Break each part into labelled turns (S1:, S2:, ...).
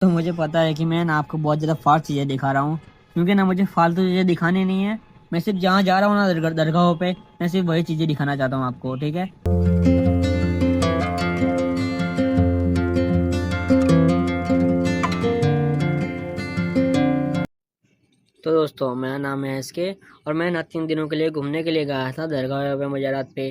S1: तो मुझे पता है कि मैं ना आपको बहुत ज़्यादा फास्ट चीज़ें दिखा रहा हूँ, क्योंकि ना मुझे फालतू चीज़ें दिखानी नहीं है। मैं सिर्फ जहाँ जा रहा हूँ ना दरगाहों पे, मैं सिर्फ वही चीज़ें दिखाना चाहता हूँ आपको, ठीक है। तो दोस्तों, मेरा नाम है एस के, और मैं ना 3 दिनों के लिए घूमने के लिए गया था दरगाह पे, मज़ारात पे।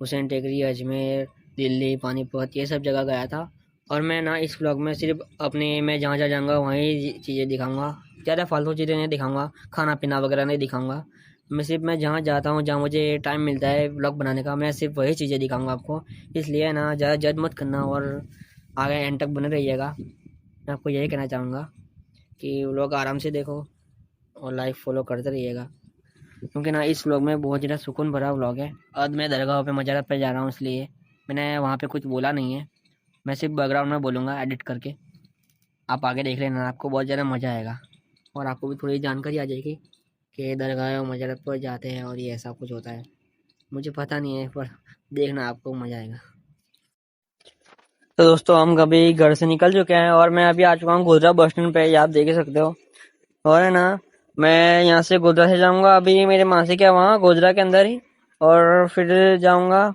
S1: हुसैन टेकरी, अजमेर, दिल्ली, पानीपत, ये सब जगह गया था। और मैं ना इस व्लॉग में सिर्फ अपने मैं जहाँ जहाँ जाऊँगा वहीं चीज़ें दिखाऊंगा। ज़्यादा फालतू चीज़ें नहीं दिखाऊंगा, खाना पीना वगैरह नहीं दिखाऊंगा। मैं जहाँ जाता हूँ, जहाँ मुझे टाइम मिलता है व्लॉग बनाने का, मैं सिर्फ वही चीज़ें दिखाऊंगा आपको। इसलिए ना ज़्यादा जज मत करना, और आगे एंड तक बने रहिएगा। मैं आपको यही कहना चाहूँगा कि व्लॉग आराम से देखो और लाइक फॉलो करते रहिएगा, क्योंकि ना इस व्लॉग में बहुत ज़्यादा सुकून भरा व्लॉग है। आज मैं दरगाह पे मज़ारत पे जा रहा हूँ, इसलिए मैंने वहाँ पे कुछ बोला नहीं है। मैं सिर्फ बैकग्राउंड में बोलूँगा एडिट करके। आप आगे देख लेना, आपको बहुत ज़्यादा मज़ा आएगा, और आपको भी थोड़ी जानकारी आ जाएगी कि दरगाह और मज़ारत पर जाते हैं और ये ऐसा कुछ होता है। मुझे पता नहीं है, पर देखना, आपको मज़ा आएगा। तो दोस्तों, हम कभी घर से निकल चुके हैं और मैं अभी आ चुका हूँ गोधरा बस स्टैंड पे, ये आप देख ही सकते हो। और है ना, मैं यहाँ से गोधरा से जाऊँगा, अभी मेरे मासी के वहाँ गोधरा के अंदर ही, और फिर जाऊँगा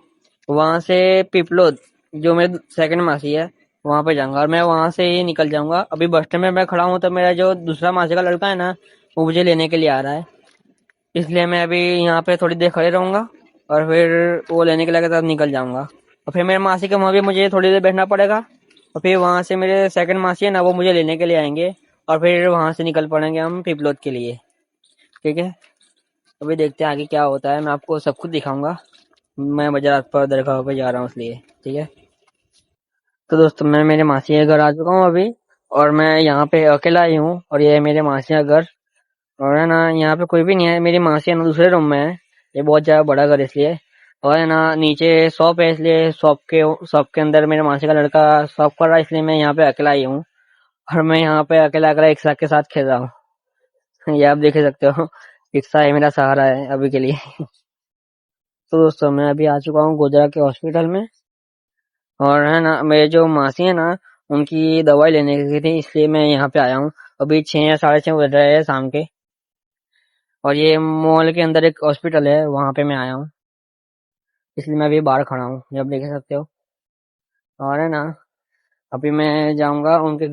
S1: वहाँ से पिपलोद, जो मेरे सेकंड मासी है, वहाँ पे जाऊँगा, और मैं वहाँ से ही निकल जाऊँगा। अभी बस स्टैंड में मैं खड़ा हूँ, तो मेरा जो दूसरा मासी का लड़का है ना, वो मुझे लेने के लिए आ रहा है। इसलिए मैं अभी यहाँ पे थोड़ी देर खड़े रहूँगा, और फिर वो लेने के लिए तब निकल जाऊँगा। और फिर मेरे मासी के वहाँ भी मुझे थोड़ी देर बैठना पड़ेगा, और फिर वहाँ से मेरे सेकंड मासी है ना, वो मुझे लेने के लिए आएंगे, और फिर वहाँ से निकल पड़ेंगे हम पिपलोद के लिए, ठीक है। अभी देखते हैं आगे क्या होता है, मैं आपको सब कुछ दिखाऊंगा। मैं मज़ारात पर दरगाह पे जा रहा हूँ इसलिए, ठीक है। तो दोस्तों, मैं मेरे मासी के घर आ चुका हूँ अभी, और मैं यहाँ पे अकेला ही हूँ, और ये है मेरे मासी का घर। और है ना, यहाँ पे कोई भी नहीं है, मेरी मासी है ना दूसरे रूम में है। ये बहुत ज़्यादा बड़ा घर इसलिए। और है ना, नीचे शॉप है, इसलिए शॉप के अंदर मेरे मासी का लड़का शॉप कर रहा है, इसलिए मैं यहाँ पे अकेला ही हूँ। और मैं यहाँ पे अकेला अकेला एक साथ के साथ खेल रहा हूँ। ये आप देख ही सकते हो, रिक्शा है मेरा सहारा है अभी के लिए। तो दोस्तों, मैं अभी आ चुका हूँ गोदरा के हॉस्पिटल में, और है ना, मेरे जो मासी है ना, उनकी दवाई लेने की थी, इसलिए मैं यहाँ पे आया हूँ। अभी 6 या 6:30 बज रहे हैं शाम के, और ये मॉल के अंदर एक हॉस्पिटल है, वहाँ पे मैं आया हूँ, इसलिए मैं अभी बाहर खड़ा हूँ, जब देख सकते हो। और है ना, अभी मैं जाऊँगा उनके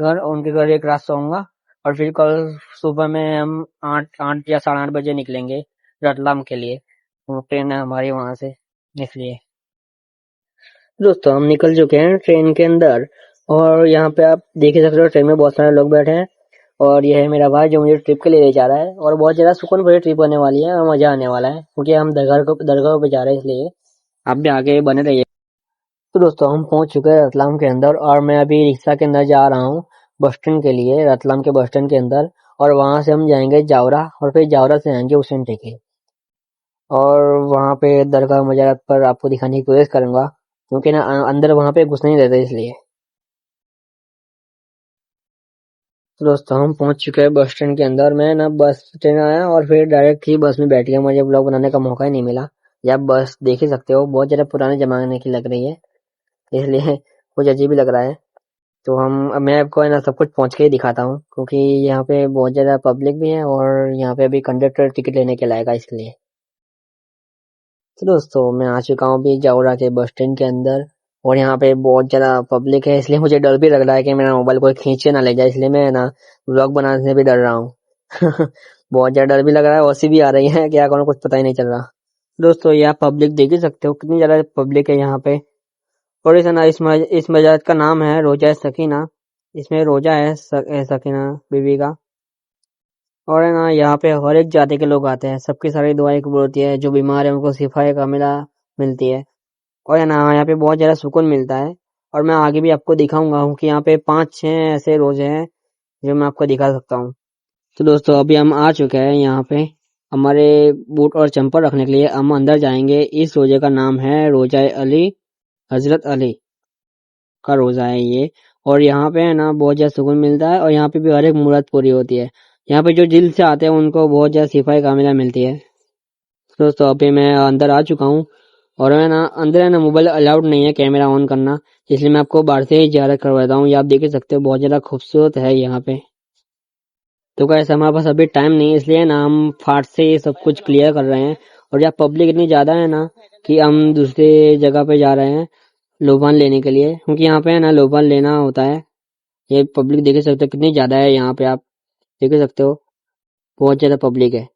S1: घर एक रात सोऊंगा, और फिर कल सुबह में हम 8 या 8:30 बजे निकलेंगे रतलाम के लिए। वो ट्रेन है हमारी वहाँ से, इसलिए। दोस्तों, हम निकल चुके हैं ट्रेन के अंदर, और यहाँ पे आप देख ही सकते हो ट्रेन में बहुत सारे लोग बैठे हैं। और यह है मेरा भाई जो मुझे ट्रिप के लिए ले जा रहा है, और बहुत ज़्यादा सुकून भरी ट्रिप होने वाली है, और मज़ा आने वाला है, क्योंकि हम दरगाह पे जा रहे हैं, इसलिए आप भी आगे बने रहिए। तो दोस्तों, हम पहुंच चुके हैं रतलाम के अंदर, और मैं अभी रिक्शा के अंदर जा रहा हूँ बस स्टैंड के लिए, रतलाम के बस स्टैंड के अंदर। और वहां से हम जाएंगे जावरा, और फिर जावरा से आएंगे हुसैन टेकरी, और वहां पे दरगाह मजारत पर आपको दिखाने की कोशिश करूंगा, क्योंकि ना अंदर वहां पे घुसने नहीं देते, इसलिए। तो दोस्तों, हम पहुंच चुके हैं बस स्टैंड के अंदर। मैं ना बस स्टैंड आया, और फिर डायरेक्ट ही बस में बैठ गया, मुझे ब्लॉग बनाने का मौका ही नहीं मिला। या बस देख ही सकते हो, बहुत ज्यादा पुराने जमाने की लग रही है, इसलिए कुछ अजीब ही लग रहा है। तो मैं आपको है ना सब कुछ पहुंच के ही दिखाता हूँ, क्योंकि यहाँ पे बहुत ज्यादा पब्लिक भी है, और यहाँ पे अभी कंडक्टर टिकट लेने के लाएगा, इसलिए। तो दोस्तों, मैं आ चुका हूँ अभी जावरा के बस स्टैंड के अंदर, और यहाँ पे बहुत ज्यादा पब्लिक है, इसलिए मुझे डर भी लग रहा है कि मेरा मोबाइल कोई खींचे ना ले जाए, इसलिए मैं ना व्लॉग बनाने से भी डर रहा हूँ। बहुत ज्यादा डर भी लग रहा है, हंसी भी आ रही है, क्या करूँ कुछ पता ही नहीं चल रहा। दोस्तों, यहाँ पब्लिक देख ही सकते हो, कितनी ज्यादा पब्लिक है यहाँ पे। और इस मस्जिद का नाम है रोजा सकीना। इसमें रोजा है सकीना बीबी का। और है ना, यहाँ पे हर एक जाति के लोग आते हैं, सबकी सारी दुआएं कबूल होती है, जो बीमार है उनको शिफाए कामिला मिलती है। और है ना, यहाँ पे बहुत ज्यादा सुकून मिलता है। और मैं आगे भी आपको दिखाऊंगा हूँ कि यहाँ पे 5-6 ऐसे रोजे हैं जो मैं आपको दिखा सकता हूँ। तो दोस्तों, अभी हम आ चुके हैं यहाँ पे, हमारे बूट और चंपल रखने के लिए हम अंदर जाएंगे। इस रोजे का नाम है रोजा अली, हजरत अली का रोजा है ये। और यहाँ पे है ना बहुत ज्यादा सुकून मिलता है, और यहाँ पे भी हर एक मुराद पूरी होती है। यहाँ पे जो दिल से आते हैं उनको बहुत ज्यादा सिफाई कामिला मिलती है। दोस्तों, अभी मैं अंदर आ चुका हूँ, और है ना अंदर है ना मोबाइल अलाउड नहीं है कैमरा ऑन करना, इसलिए मैं आपको बाहर से ही ज़्यादा करवाता हूँ। ये आप देख ही सकते हो बहुत ज़्यादा खूबसूरत है यहाँ पे। तो कैसे हमारे पास अभी टाइम नहीं है, इसलिए ना हम फाट से ये सब कुछ क्लियर कर रहे हैं। और यहाँ पब्लिक इतनी ज़्यादा है ना कि हम दूसरे जगह पे जा रहे हैं लोबान लेने के लिए, क्योंकि यहाँ पे है ना लोबान लेना होता है। ये पब्लिक देख ही सकते हो कितनी ज़्यादा है यहाँ पे, आप देख ही सकते हो बहुत ज़्यादा पब्लिक है।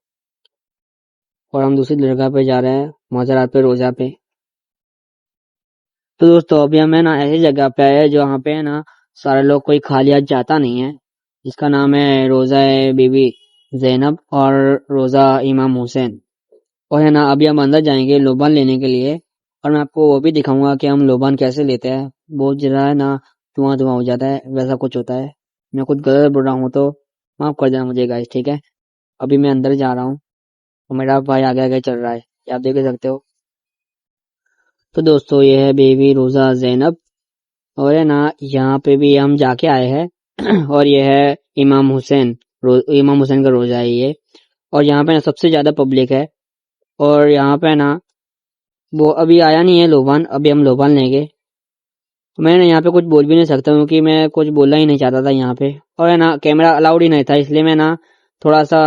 S1: और हम दूसरी जगह पे जा रहे हैं मज़ारात पे, रोज़ा पे। तो दोस्तों अभी हम है ना ऐसी जगह पे आए हैं जो यहाँ पे है ना सारे लोग कोई खाली हाथ जाता नहीं है, जिसका नाम है रोज़ा है बीबी जैनब और रोज़ा इमाम हुसैन। और है ना अभी हम अंदर जाएंगे लोबान लेने के लिए, और मैं आपको वो भी दिखाऊंगा कि हम लोबान कैसे लेते हैं। बहुत जरा है ना धुआं धुआं हो जाता है, वैसा कुछ होता है। मैं कुछ गलत बोल रहा हूँ तो माफ कर देना मुझे गाइस, ठीक है। अभी मैं अंदर जा रहा हूँ और मेरा भाई आगे आगे चल रहा है, ये आप देख ही सकते हो। तो दोस्तों ये है बेबी रोज़ा जैनब, और है ना यहाँ पे भी हम जाके आए हैं और ये है इमाम हुसैन, इमाम हुसैन का रोजा है ये। और यहाँ पे ना सबसे ज्यादा पब्लिक है, और यहाँ पे ना वो अभी आया नहीं है लोबान, अभी हम लोबान लेंगे। मैं ना यहाँ पे कुछ बोल भी नहीं सकता क्योंकि मैं कुछ बोलना ही नहीं चाहता था यहाँ पे, और है ना कैमरा अलाउड ही नहीं था, इसलिए मैं ना थोड़ा सा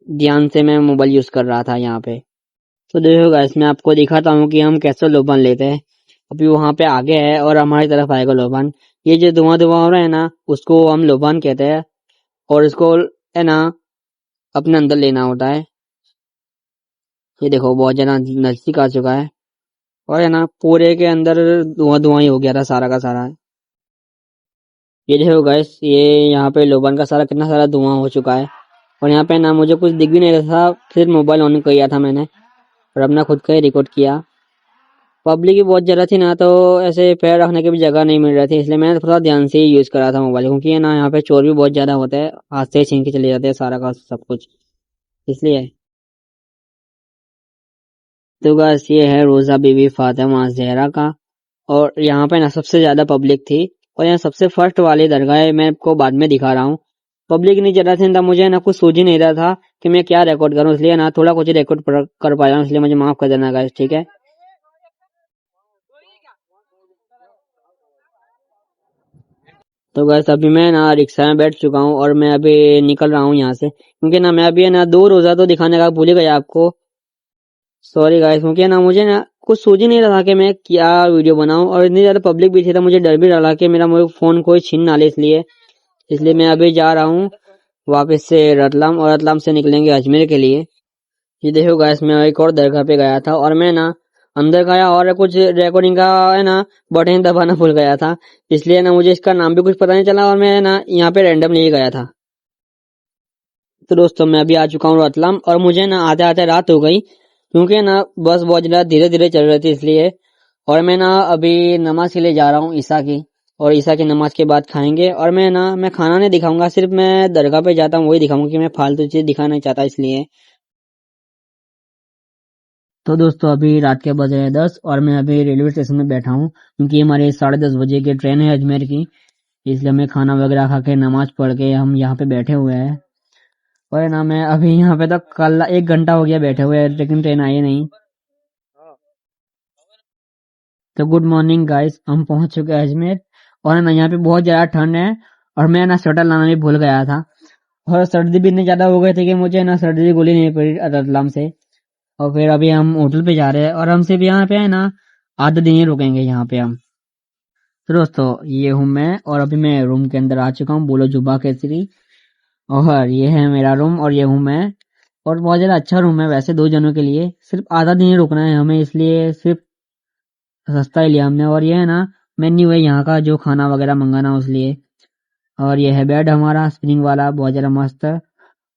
S1: ध्यान से मैं मोबाइल यूज कर रहा था यहाँ पे। तो देखो गाइस मैं आपको दिखाता हूँ कि हम कैसे लोबान लेते हैं। अभी वहां पे आगे है और हमारी तरफ आएगा लोबान। ये जो धुआं धुआं हो रहा है ना उसको हम लोबान कहते हैं, और इसको है ना अपने अंदर लेना होता है। ये देखो बहुत ज्यादा नजदीक आ चुका है, और है ना पूरे के अंदर धुआं धुआं ही हो गया था सारा का सारा। ये देखो गाइस ये यहाँ पे लोबान का सारा कितना सारा धुआं हो चुका है, और यहाँ पे ना मुझे कुछ दिख भी नहीं रहा था, फिर मोबाइल ऑन किया था मैंने और अपना खुद का ही रिकॉर्ड किया। पब्लिक भी बहुत ज्यादा थी ना, तो ऐसे पैर रखने की भी जगह नहीं मिल रही थी, इसलिए मैंने थोड़ा ध्यान से ही यूज करा था मोबाइल, क्योंकि है ना यहाँ पे चोर भी बहुत ज्यादा होते हैं, हाथ से ही छीन के चले जाते हैं सारा का सब कुछ, इसलिए। तो बस ये है रोजा बीबी फातिमा जहरा का। और यहाँ पे ना सबसे ज्यादा पब्लिक थी, और यहाँ सबसे फर्स्ट वाली दरगाह है, मैं आपको बाद में दिखा रहा हूँ। पब्लिक नहीं ज्यादा थी ना, मुझे ना कुछ सूझ ही नहीं रहा था कि मैं क्या रिकॉर्ड करूँ, इसलिए ना थोड़ा कुछ रिकॉर्ड कर पाया हूँ, इसलिए मुझे माफ कर देना गाइस, ठीक है। तो गैस अभी मैं ना रिक्शा में बैठ चुका हूँ और मैं अभी निकल रहा हूँ यहाँ से, क्योंकि ना मैं अभी है ना दो रोजा तो दिखाने का भूल ही गया आपको, सॉरी गाइस। क्योंकि ना मुझे ना कुछ सूझ ही नहीं रहा कि मैं क्या वीडियो बनाऊं, और इतनी ज्यादा पब्लिक भी थी तो मुझे डर भी रहा कि मेरा मुझे फोन कोई छीन ना ले, इसलिए इसलिए मैं अभी जा रहा हूँ वापस से रतलाम, और रतलाम से निकलेंगे अजमेर के लिए। ये देखो गाइस मैं एक और दरगाह पे गया था, और मैं ना अंदर गया और कुछ रिकॉर्डिंग का है ना बटन दबाना भूल गया था, इसलिए ना मुझे इसका नाम भी कुछ पता नहीं चला, और मैं ना यहाँ पे रैंडमली गया था। तो दोस्तों मैं अभी आ चुका हूँ रतलाम, और मुझे ना आते आते रात हो गई, क्योंकि ना बस बहुत ज्यादा धीरे धीरे चल रही थी, इसलिए। और मैं ना अभी नमाज के लिए जा रहा हूँ ईसा की, और ईसा की नमाज के बाद खाएंगे। और मैं खाना नहीं दिखाऊंगा, सिर्फ मैं दरगाह पे जाता हूँ वही दिखाऊंगा, कि मैं फालतू चीज दिखाना नहीं चाहता, इसलिए। तो दोस्तों अभी रात के बज रहे हैं 10, और मैं अभी रेलवे स्टेशन में बैठा हूँ, क्योंकि हमारी 10:30 बजे की ट्रेन है अजमेर की, इसलिए हमें खाना वगैरह खा के नमाज पढ़ के हम यहाँ पे बैठे हुए हैं। और ना मैं अभी यहाँ पे तो कल 1 घंटा हो गया बैठे हुए, लेकिन ट्रेन आई नहीं। तो गुड मॉर्निंग गाइस, हम पहुंच चुके हैं अजमेर, और ना यहाँ पे बहुत ज्यादा ठंड है, और मैं ना स्वेटर लाना भी भूल गया था, और सर्दी भी इतनी ज्यादा हो गई थी कि मुझे ना सर्दी की गोली नहीं पड़ी रतलाम से। और फिर अभी हम होटल पे जा रहे हैं, और हम सिर्फ यहाँ पे है ना आधा दिन ही रुकेंगे यहाँ पे हम। तो दोस्तों ये हूँ मैं, और अभी मैं रूम के अंदर आ चुका हूँ, बोलो जुबा केसरी। और ये है मेरा रूम, और ये हूँ मैं। और बहुत ज्यादा अच्छा रूम है वैसे 2 जनों के लिए, सिर्फ आधा दिन ही रुकना है हमें, इसलिए सिर्फ सस्ता ही लिया हमने। और ये है ना मेन्यू है यहाँ का, जो खाना वगैरह मंगाना उस लिए। और ये है बेड हमारा स्प्रिंग वाला, बहुत ज्यादा मस्त है।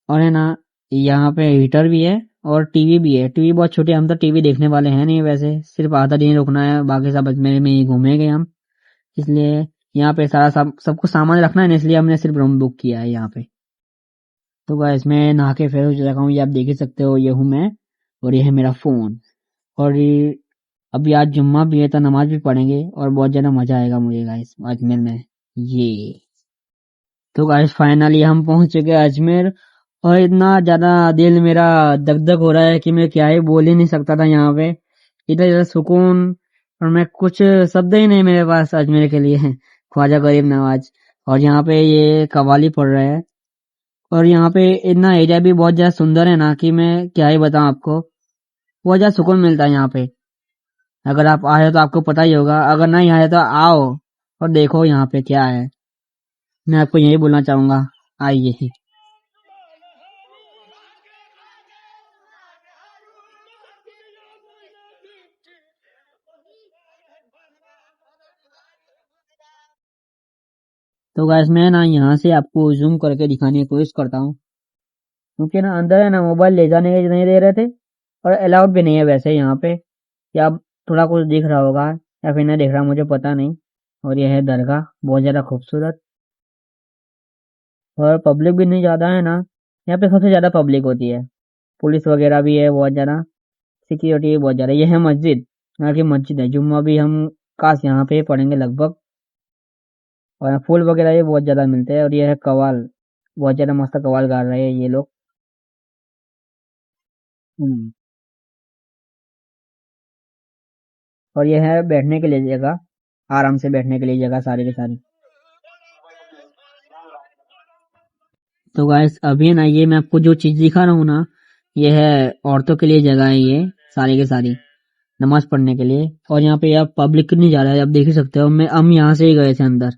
S1: और है ना यहाँ पे हीटर भी है, और टीवी भी है। टीवी बहुत छोटी, हम तो टीवी देखने वाले हैं नहीं वैसे, सिर्फ आधा दिन रुकना है, बाकी सब अजमेर में ही घूमेंगे हम, इसलिए यहाँ पे सारा सब कुछ सामान रखना है ना, इसलिए हमने सिर्फ रूम बुक किया है यहाँ पे। तो गाइस मैं नहा के फ्रेश हो चुका हूँ, ये आप देख ही सकते हो, ये हूँ मैं, और ये है मेरा फोन। और अभी आज जुम्मा भी है तो नमाज भी पढ़ेंगे, और बहुत ज्यादा मजा आएगा मुझे गाइस अजमेर में, ये। तो गाइस फाइनली हम पहुंच चुके हैं अजमेर, और इतना ज्यादा दिल मेरा दग दग हो रहा है कि मैं क्या ही बोल ही नहीं सकता था यहाँ पे, इतना ज्यादा सुकून, और मैं कुछ शब्द ही नहीं मेरे पास अजमेर के लिए है। ख्वाजा गरीब नवाज। और यहाँ पे ये कव्वाली पढ़ रहे हैं। और यहाँ पे इतना एरिया भी बहुत ज्यादा सुंदर है ना कि मैं क्या ही बताऊं आपको। बहुत ज्यादा सुकून मिलता है यहाँ पे। अगर आप आए हो तो आपको पता ही होगा, अगर नहीं आए तो आओ और देखो यहाँ पे क्या है। मैं आपको यही बोलना चाहूंगा, आइए। तो गैस मैं ना यहाँ से आपको जूम करके दिखाने की कोशिश करता हूँ, क्योंकि ना अंदर है ना मोबाइल ले जाने के नहीं दे रहे थे, और अलाउड भी नहीं है वैसे यहाँ पे। या अब थोड़ा कुछ दिख रहा होगा या फिर नहीं दिख रहा, मुझे पता नहीं। और यह है दरगाह, बहुत ज्यादा खूबसूरत। और पब्लिक भी नहीं ज्यादा है ना, यहाँ पे सबसे ज्यादा पब्लिक होती है। पुलिस वगैरह भी है बहुत ज्यादा, सिक्योरिटी भी बहुत ज्यादा। यह है मस्जिद, यहाँ की मस्जिद है। जुम्मा भी हम काश यहाँ पे पढ़ेंगे लगभग। और यहाँ फूल वगैरह भी बहुत ज्यादा मिलते हैं। और यह है कव्वाल, बहुत ज्यादा मस्त कव्वाल गा रहे हैं ये लोग। हम्म। और यह है बैठने के लिए जगह, आराम से बैठने के लिए जगह सारी की सारी। तो गाइस अभी ना ये मैं आपको जो चीज दिखा रहा हूँ ना, ये है औरतों के लिए जगह है ये सारी की सारी, नमाज पढ़ने के लिए। और यहाँ पे आप पब्लिक नहीं जा रहा है, आप देख ही सकते हो। मैं हम यहाँ से ही गए थे अंदर,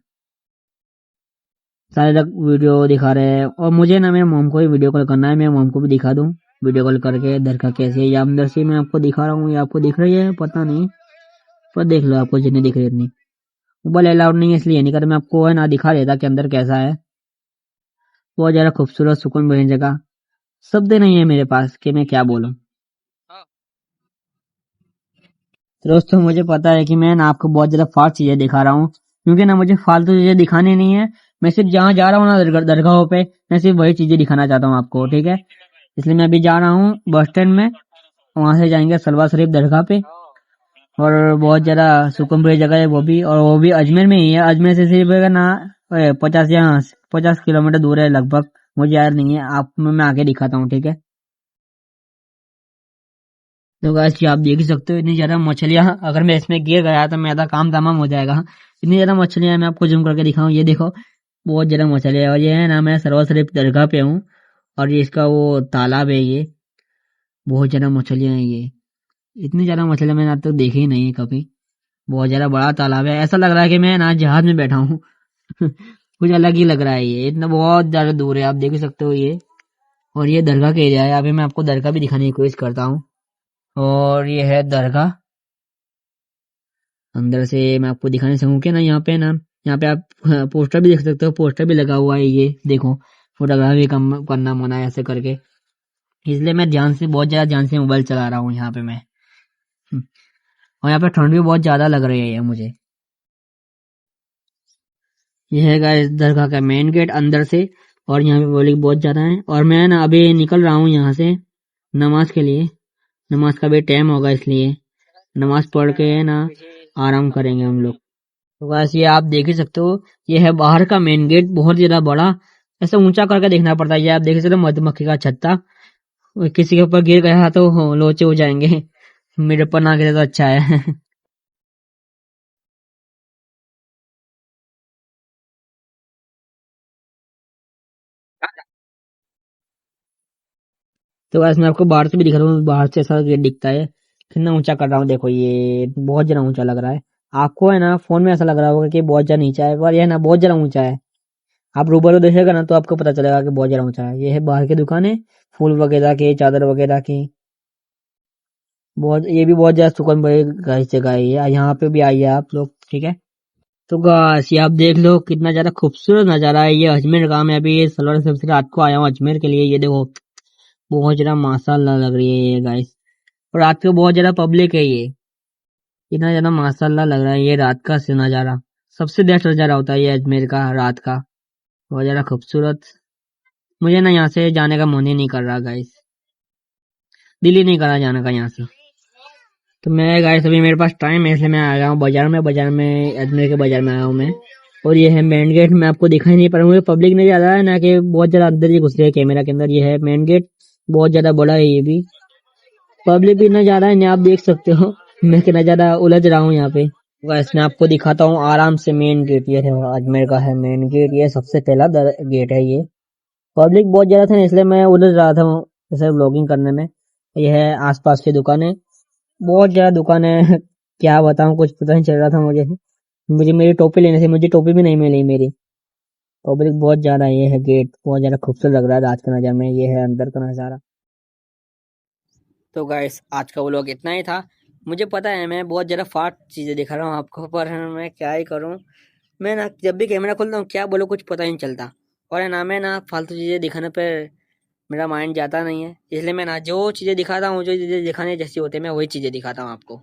S1: सारे लोग वीडियो दिखा रहे हैं। और मुझे ना मेरे मोम को ही वीडियो कॉल करना है, मैं मोम को भी दिखा दूँ वीडियो कॉल करके दरगाह कैसे है। या अंदर से मैं आपको दिखा रहा हूँ, या आपको दिख रही है पता नहीं, पर देख लो आपको जितनी दिख रही है इतनी। मोबाइल अलाउड नहीं है इसलिए नहीं कर, मैं आपको है ना दिखा देता कि अंदर कैसा है। बहुत ज्यादा खूबसूरत सुकून भरी जगह, शब्द नहीं है मेरे पास कि मैं क्या बोलूं। तो दोस्तों मुझे पता है कि मैं ना आपको बहुत ज्यादा फास्ट चीजें दिखा रहा हूँ, क्योंकि ना मुझे फालतू चीजें दिखानी नहीं है। मैं सिर्फ जहाँ जा रहा हूँ ना दरगाहों पे, मैं सिर्फ वही चीजें दिखाना चाहता हूँ आपको, ठीक है। इसलिए मैं अभी जा रहा हूँ बस स्टैंड में, वहां से जाएंगे सलवा शरीफ दरगाह पे। और बहुत ज्यादा सुकून भरी जगह है वो भी, और वो भी अजमेर में ही है। अजमेर से सिर्फ है ना 50 किलोमीटर दूर है लगभग, मुझे याद नहीं है। आप मैं आगे दिखाता हूँ, ठीक है। तो गाइस ये आप देख ही सकते हो, इतनी ज्यादा मछलियां, अगर मैं इसमें गिर गया तो मेरा काम तमाम हो जाएगा। इतनी ज्यादा मछलियां, मैं आपको जूम करके दिखाऊं, ये देखो बहुत ज्यादा मछलियां है। और ये है ना, मैं सरवा शरीफ दरगाह पे हूँ, और ये इसका वो तालाब है ये। बहुत ज्यादा मछलियां हैं ये, इतनी ज्यादा मछलियां मैंने आज तक देखी ही नहीं है कभी। बहुत ज्यादा बड़ा तालाब है, ऐसा लग रहा है कि मैं ना जहाज में बैठा हूँ। कुछ अलग ही लग रहा है ये, इतना बहुत ज्यादा दूर है, आप देख ही सकते हो ये। और ये दरगाह का एरिया है। अभी मैं आपको दरगाह भी दिखाने की कोशिश करता हूँ। और ये है दरगाह, अंदर से मैं आपको दिखाने सकूँ कि ना, यहाँ पे ना, यहाँ पे आप पोस्टर भी देख सकते हो, पोस्टर भी लगा हुआ है ये देखो। फोटोग्राफी करना मना है ऐसे करके, इसलिए मैं ध्यान से, बहुत ज्यादा ध्यान से मोबाइल चला रहा हूँ यहाँ पे मैं। हम्म। और यहाँ पे ठंड भी बहुत ज्यादा लग रही है मुझे। ये है गाइस दरगाह का मेन गेट अंदर से। और यहाँ पे पब्लिक बहुत ज्यादा है, और मैं ना अभी निकल रहा हूँ यहाँ से नमाज के लिए। नमाज का भी टाइम होगा, इसलिए नमाज पढ़ के ना आराम करेंगे हम लोग। तो बस ये आप देख ही सकते हो, ये है बाहर का मेन गेट, बहुत ज्यादा बड़ा। ऐसा ऊंचा करके देखना पड़ता है। ये आप देख सकते हो मधुमक्खी का छत्ता, किसी के ऊपर गिर गया तो लोचे हो जाएंगे। मेरे ऊपर ना गिरे तो अच्छा है। तो बस मैं आपको बाहर से भी दिखा रहा हूँ, बाहर से ऐसा गेट दिखता है। कितना ऊंचा कर रहा हूँ देखो, ये बहुत ज्यादा ऊंचा लग रहा है। आपको है ना फोन में ऐसा लग रहा होगा कि बहुत ज्यादा नीचा है, पर यह ना बहुत ज्यादा ऊंचा है। आप रूबरू देखेगा ना तो आपको पता चलेगा कि बहुत ज्यादा ऊंचा है। ये है बाहर की दुकान है, फूल वगैरह की, चादर वगैरह की। बहुत, ये भी बहुत ज्यादा सुकून भरी जगह है ये, यहाँ पे भी आइए आप लोग, ठीक है। तो गाइस ये आप देख लो कितना ज्यादा खूबसूरत नजारा है ये अजमेर का। मैं अभी ये सलवार सबसे रात को आया हूँ अजमेर के लिए, ये देखो बहुत ज्यादा माशाल्लाह लग रही है ये गाइस। और रात को बहुत ज्यादा पब्लिक है ये, इतना ज्यादा माशाल्लाह लग रहा है ये रात का से नजारा। सबसे बेस्ट नजारा होता है ये अजमेर का रात का, बहुत ज्यादा खूबसूरत। मुझे ना यहाँ से जाने का मन ही नहीं कर रहा गाइस, दिल ही नहीं कर रहा जाने का यहाँ से। तो मैं गाइस अभी मेरे पास टाइम है, इसलिए मैं आ गया हूँ बाजार में अजमेर के बाजार में आया हूँ मैं। और ये है मेन गेट, मैं आपको दिखाई नहीं पा रहा हूँ, पब्लिक नहीं ज्यादा है ना, कि बहुत ज्यादा अंदर ही घुस रही है कैमरा के अंदर। ये है मेन गेट, बहुत ज्यादा बड़ा है ये भी, पब्लिक भी इतना ज्यादा है नहीं, आप देख सकते हो। मैं कितना ज्यादा उलझ रहा हूँ यहाँ पे। गाइस मैं आपको दिखाता हूँ आराम से मेन गेट। ये है अजमेर का है मेन गेट, ये सबसे पहला गेट है ये। पब्लिक बहुत ज्यादा था ना, इसलिए मैं उलझ रहा था जैसे ब्लॉगिंग करने में। ये है आसपास की दुकानें, बहुत ज्यादा दुकानें हैं। क्या बताऊँ, कुछ पता नहीं चल रहा था मुझे। मुझे मेरी टोपी लेनी थी, मुझे टोपी भी नहीं मिली मेरी। पब्लिक बहुत ज्यादा। ये है गेट, बहुत ज्यादा खूबसूरत लग रहा है रात के नज़ारे में। ये है अंदर का नज़ारा। तो गाइस आज का व्लॉग इतना ही था। मुझे पता है मैं बहुत ज़्यादा फास्ट चीज़ें दिखा रहा हूँ आपको, पर मैं क्या ही करूँ। मैं ना जब भी कैमरा खोलता हूँ क्या बोलो कुछ पता ही नहीं चलता। और है ना मैं ना फालतू चीज़ें दिखाने पर मेरा माइंड जाता नहीं है, इसलिए मैं ना जो चीज़ें दिखाता हूँ, जो चीज़ें दिखाने जैसी होती है, मैं वही चीज़ें दिखाता हूँ आपको।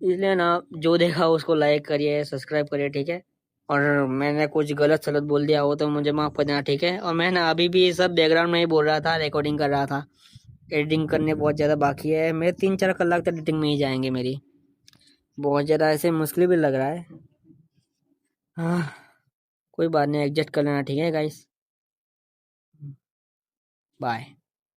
S1: इसलिए ना जो देखा उसको लाइक करिए, सब्सक्राइब करिए, ठीक है। और मैंने कुछ गलत सलत बोल दिया हो तो मुझे माफ़ कर देना, ठीक है। और मैं ना अभी भी ये सब बैकग्राउंड में ही बोल रहा था, रिकॉर्डिंग कर रहा था। एडिटिंग करने बहुत ज़्यादा बाकी है मेरे, 3-4 कलाक तक एडिटिंग में ही जाएंगे मेरी। बहुत ज़्यादा ऐसे मुश्किल भी लग रहा है। हाँ, कोई बात नहीं, एडजस्ट कर लेना, ठीक है गाइस। बाय।